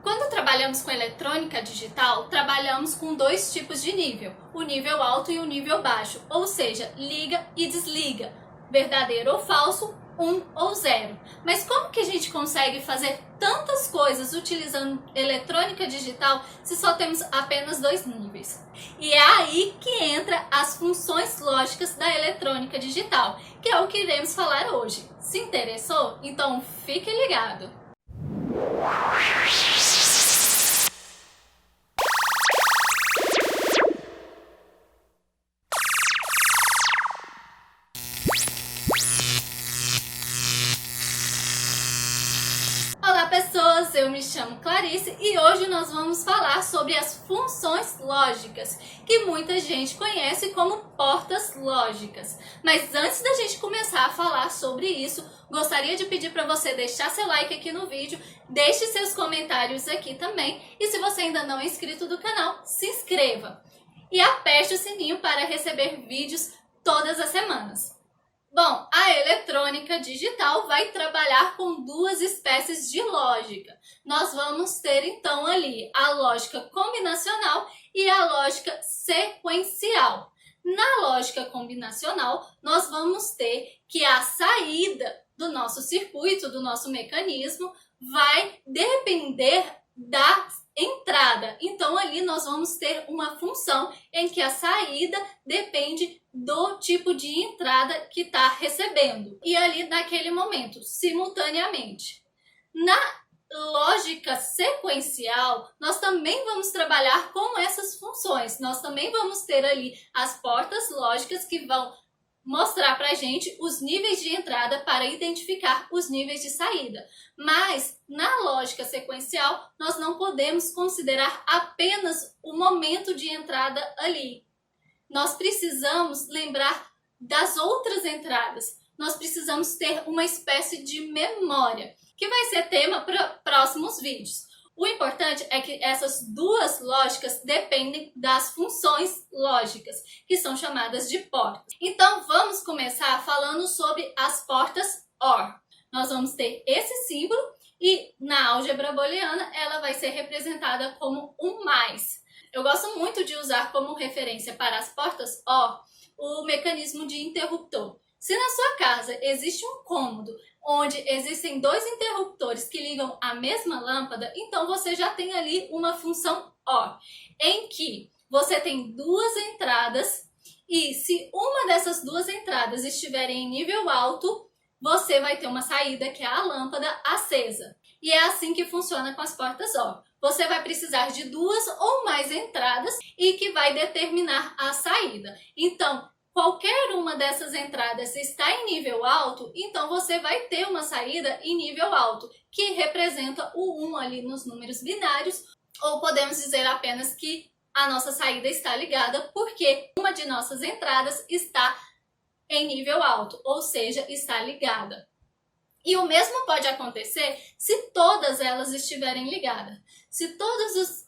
Quando trabalhamos com eletrônica digital, trabalhamos com dois tipos de nível, o nível alto e o nível baixo, ou seja, liga e desliga, verdadeiro ou falso, 1 ou 0. Mas como que a gente consegue fazer tantas coisas utilizando eletrônica digital se só temos apenas dois níveis? E é aí que entra as funções lógicas da eletrônica digital, que é o que iremos falar hoje. Se interessou? Então fique ligado! Olá pessoas, eu me chamo Clarice e hoje nós vamos falar sobre as funções lógicas, que muita gente conhece como portas lógicas. Mas antes da gente começar a falar sobre isso, gostaria de pedir para você deixar seu like aqui no vídeo, deixe seus comentários aqui também e se você ainda não é inscrito do canal, se inscreva e aperte o sininho para receber vídeos todas as semanas. Bom, a eletrônica digital vai trabalhar com duas espécies de lógica. Nós vamos ter então ali a lógica combinacional e a lógica sequencial. Na lógica combinacional, nós vamos ter que a saída do nosso circuito, do nosso mecanismo, vai depender da entrada. Então ali nós vamos ter uma função em que a saída depende do tipo de entrada que está recebendo. E ali naquele momento, simultaneamente. Na lógica sequencial, nós também vamos trabalhar com essas funções. Nós também vamos ter ali as portas lógicas que vão mostrar para a gente os níveis de entrada para identificar os níveis de saída. Mas na lógica sequencial, nós não podemos considerar apenas o momento de entrada ali. Nós precisamos lembrar das outras entradas. Nós precisamos ter uma espécie de memória, que vai ser tema para próximos vídeos. O importante é que essas duas lógicas dependem das funções lógicas, que são chamadas de portas. Então, vamos começar falando sobre as portas OR. Nós vamos ter esse símbolo e na álgebra booleana ela vai ser representada como um mais. Eu gosto muito de usar como referência para as portas OR o mecanismo de interruptor. Se na sua casa existe um cômodo onde existem dois interruptores que ligam a mesma lâmpada, então você já tem ali uma função OR, em que você tem duas entradas e se uma dessas duas entradas estiver em nível alto, você vai ter uma saída que é a lâmpada acesa. E é assim que funciona com as portas OR. Você vai precisar de duas ou mais entradas e que vai determinar a saída. Então, qualquer uma dessas entradas está em nível alto, então você vai ter uma saída em nível alto, que representa o 1 ali nos números binários, ou podemos dizer apenas que a nossa saída está ligada porque uma de nossas entradas está em nível alto, ou seja, está ligada. E o mesmo pode acontecer se todas elas estiverem ligadas. Se todas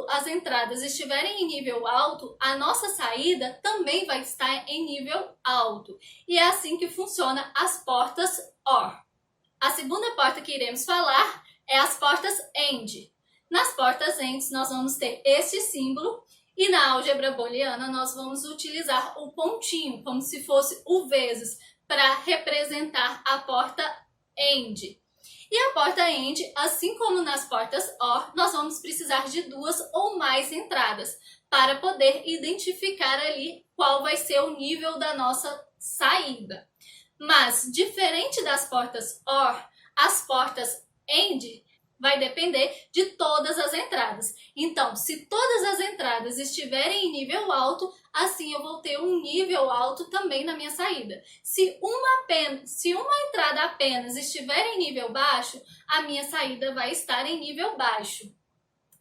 as entradas estiverem em nível alto, a nossa saída também vai estar em nível alto. E é assim que funciona as portas OR. A segunda porta que iremos falar é as portas AND. Nas portas AND nós vamos ter este símbolo e na álgebra booleana nós vamos utilizar o pontinho, como se fosse o vezes, para representar a porta AND. E a porta AND, assim como nas portas OR, nós vamos precisar de duas ou mais entradas para poder identificar ali qual vai ser o nível da nossa saída. Mas, diferente das portas OR, as portas AND vai depender de todas as entradas. Então, se todas as entradas estiverem em nível alto, assim eu vou ter um nível alto também na minha saída. Se uma entrada apenas estiver em nível baixo, a minha saída vai estar em nível baixo.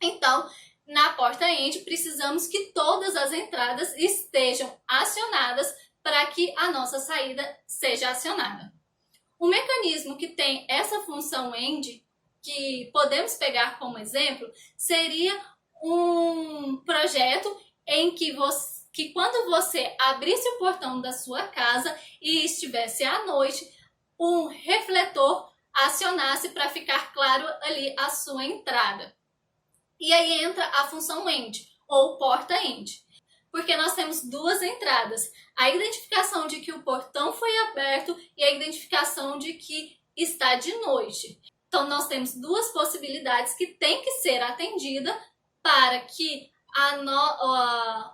Então, na porta AND, precisamos que todas as entradas estejam acionadas para que a nossa saída seja acionada. O mecanismo que tem essa função AND, que podemos pegar como exemplo, seria um projeto em que quando você abrisse o portão da sua casa e estivesse à noite, um refletor acionasse para ficar claro ali a sua entrada. E aí entra a função END, ou porta-END, porque nós temos duas entradas, a identificação de que o portão foi aberto e a identificação de que está de noite. Então nós temos duas possibilidades que tem que ser atendida para que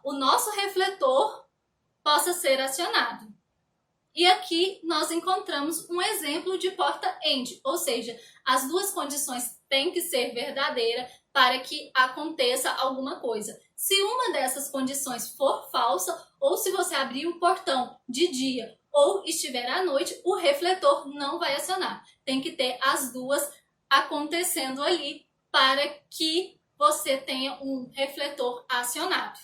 o nosso refletor possa ser acionado. E aqui nós encontramos um exemplo de porta END, ou seja, as duas condições têm que ser verdadeiras para que aconteça alguma coisa. Se uma dessas condições for falsa, ou se você abrir o portão de dia ou estiver à noite, o refletor não vai acionar. Tem que ter as duas acontecendo ali para que você tenha um refletor acionado.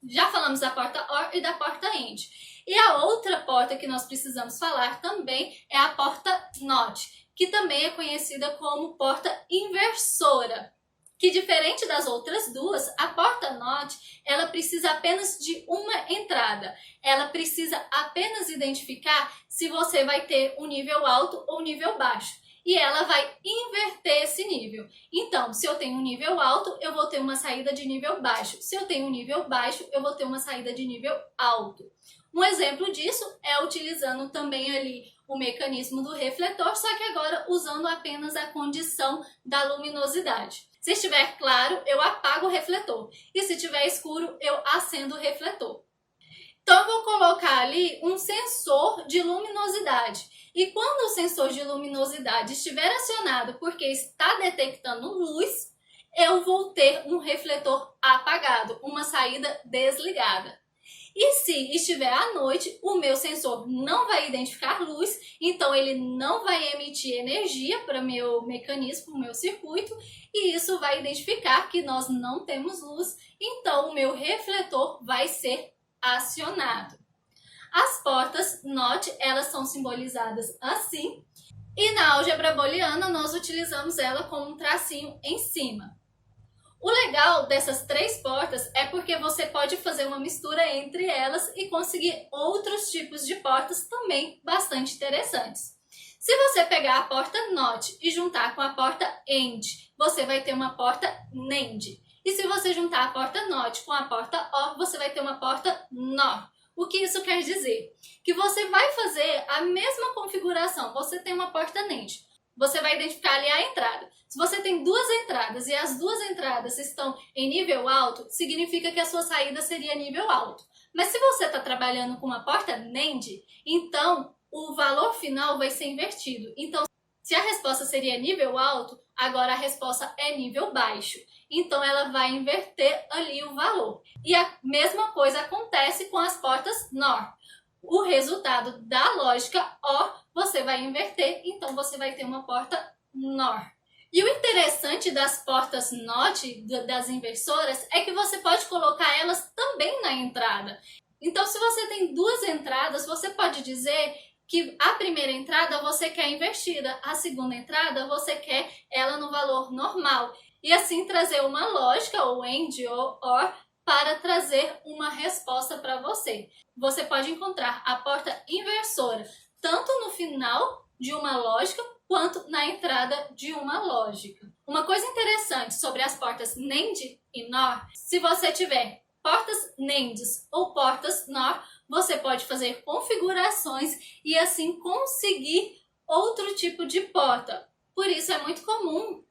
Já falamos da porta OR e da porta END. E a outra porta que nós precisamos falar também é a porta NOT, que também é conhecida como porta inversora. Que diferente das outras duas, a porta NOT, ela precisa apenas de uma entrada. Ela precisa apenas identificar se você vai ter um nível alto ou nível baixo. E ela vai inverter esse nível. Então, se eu tenho um nível alto, eu vou ter uma saída de nível baixo. Se eu tenho um nível baixo, eu vou ter uma saída de nível alto. Um exemplo disso é utilizando também ali o mecanismo do refletor, só que agora usando apenas a condição da luminosidade. Se estiver claro, eu apago o refletor. E se estiver escuro, eu acendo o refletor. Então, eu vou colocar ali um sensor de luminosidade. E quando o sensor de luminosidade estiver acionado porque está detectando luz, eu vou ter um refletor apagado, uma saída desligada. E se estiver à noite, o meu sensor não vai identificar luz, então ele não vai emitir energia para meu mecanismo, o meu circuito, e isso vai identificar que nós não temos luz, então o meu refletor vai ser acionado. As portas NOT, elas são simbolizadas assim, e na álgebra booleana nós utilizamos ela com um tracinho em cima. O legal dessas três portas é porque você pode fazer uma mistura entre elas e conseguir outros tipos de portas também bastante interessantes. Se você pegar a porta NOT e juntar com a porta END, você vai ter uma porta NEND. E se você juntar a porta NOT com a porta OR, você vai ter uma porta NOR. O que isso quer dizer? Que você vai fazer a mesma configuração. Você tem uma porta NEND. Você vai identificar ali a entrada. Se você tem duas entradas e as duas entradas estão em nível alto, significa que a sua saída seria nível alto. Mas se você está trabalhando com uma porta NEND, então o valor final vai ser invertido. Então, se a resposta seria nível alto, agora a resposta é nível baixo. Então, ela vai inverter ali o valor. E a mesma coisa acontece com as portas NOR. O resultado da lógica OR você vai inverter, então você vai ter uma porta NOR. E o interessante das portas NOT, das inversoras, é que você pode colocar elas também na entrada. Então, se você tem duas entradas, você pode dizer que a primeira entrada você quer invertida, a segunda entrada você quer ela no valor normal. E assim trazer uma lógica, ou AND ou OR, para trazer uma resposta para você. Você pode encontrar a porta inversora tanto no final de uma lógica quanto na entrada de uma lógica. Uma coisa interessante sobre as portas NAND e NOR, se você tiver portas NANDs ou portas NOR, você pode fazer configurações e assim conseguir outro tipo de porta. Por isso é muito comum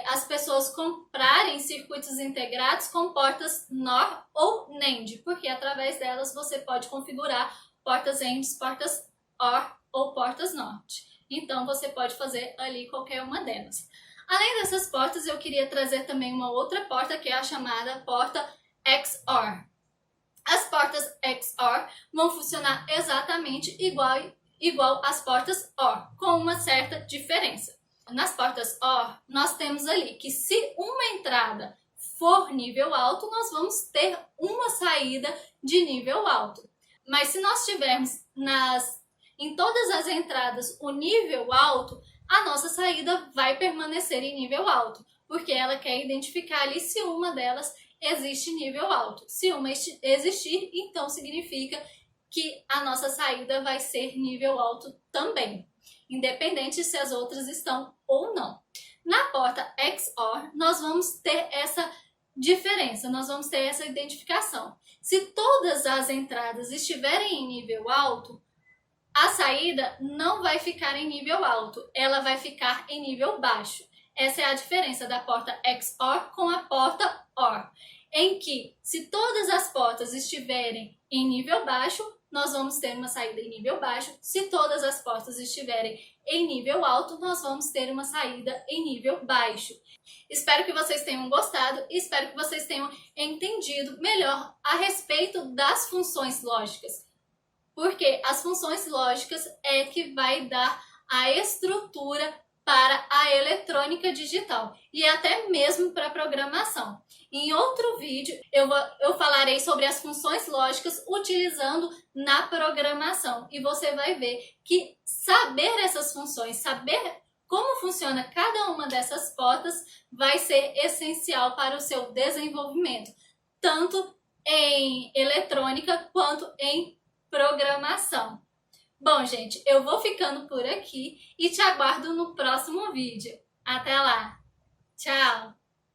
as pessoas comprarem circuitos integrados com portas NOR ou NAND, porque através delas você pode configurar portas ANDs, portas OR ou portas NOT. Então você pode fazer ali qualquer uma delas. Além dessas portas, eu queria trazer também uma outra porta que é a chamada porta XOR. As portas XOR vão funcionar exatamente igual às portas OR, com uma certa diferença. Nas portas OR, nós temos ali que se uma entrada for nível alto, nós vamos ter uma saída de nível alto. Mas se nós tivermos em todas as entradas o nível alto, a nossa saída vai permanecer em nível alto, porque ela quer identificar ali se uma delas existe nível alto. Se uma existir, então significa que a nossa saída vai ser nível alto também, independente se as outras estão ou não. Na porta XOR, nós vamos ter essa diferença, nós vamos ter essa identificação. Se todas as entradas estiverem em nível alto, a saída não vai ficar em nível alto, ela vai ficar em nível baixo. Essa é a diferença da porta XOR com a porta OR, em que se todas as portas estiverem em nível baixo, nós vamos ter uma saída em nível baixo. Se todas as portas estiverem em nível alto, nós vamos ter uma saída em nível baixo. Espero que vocês tenham gostado e espero que vocês tenham entendido melhor a respeito das funções lógicas. Porque as funções lógicas é que vai dar a estrutura para a eletrônica digital e até mesmo para a programação. Em outro vídeo eu falarei sobre as funções lógicas utilizando na programação e você vai ver que saber essas funções, saber como funciona cada uma dessas portas vai ser essencial para o seu desenvolvimento, tanto em eletrônica quanto em programação. Bom, gente, eu vou ficando por aqui e te aguardo no próximo vídeo. Até lá! Tchau!